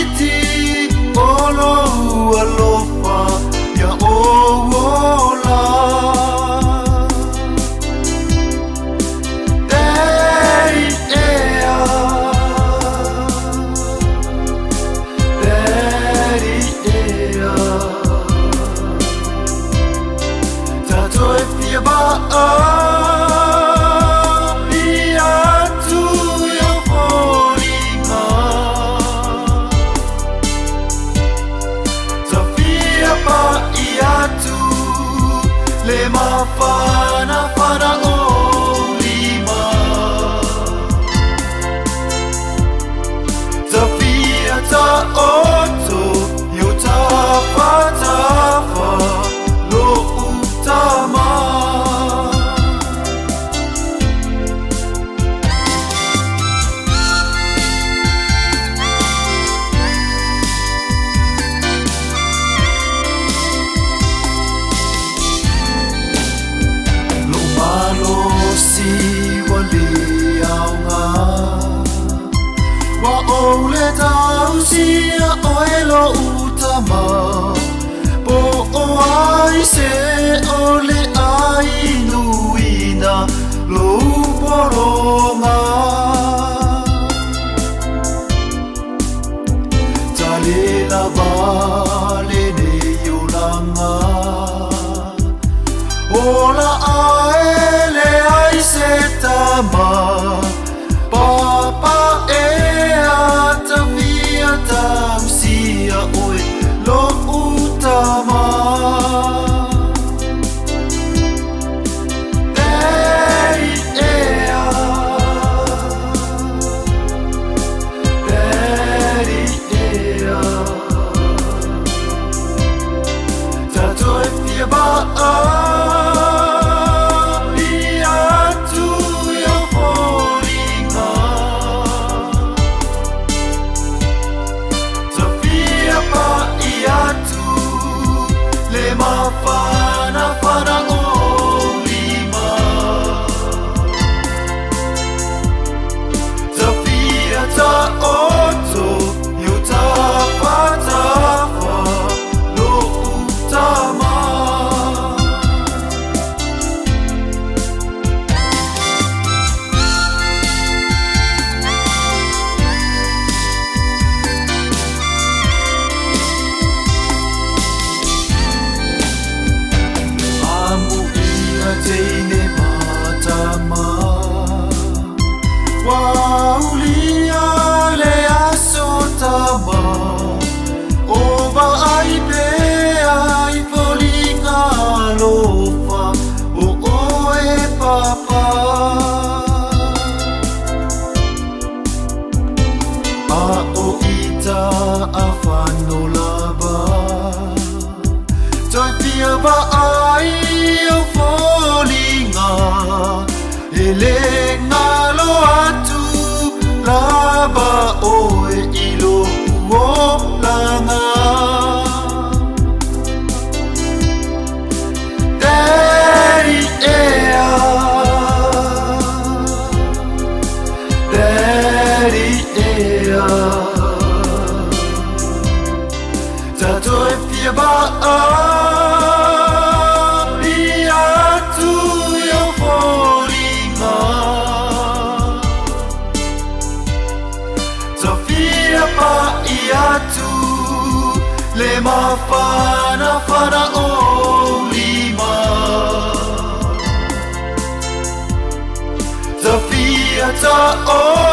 iti olo alofa ya ola Daddy ea Daddy ea Tato e fia ba Le mafana fana o lima Tafia ta oto yo ta patafa lo utama Wa ole tau sia oelo utama Po o ai se ole ai nuina lo poronga Tale la vale ne yolanga Ola aele ai se tama Papa Tausia oi lo utama Daddy ea Daddy ea Tato e fia ba Le mafana fana o lima Tafia ta oto yo ta patafa lo utama Teine matama Waulia le asotama Ova ai pe ai polinga lofa O oe papa A o ita a whanolaba Toi pia ba ai Ele ngalo atu laba oe ilo uolanga Daddy ea Daddy ea Tato e fia ba Le mafana fana o lima Tafia ta o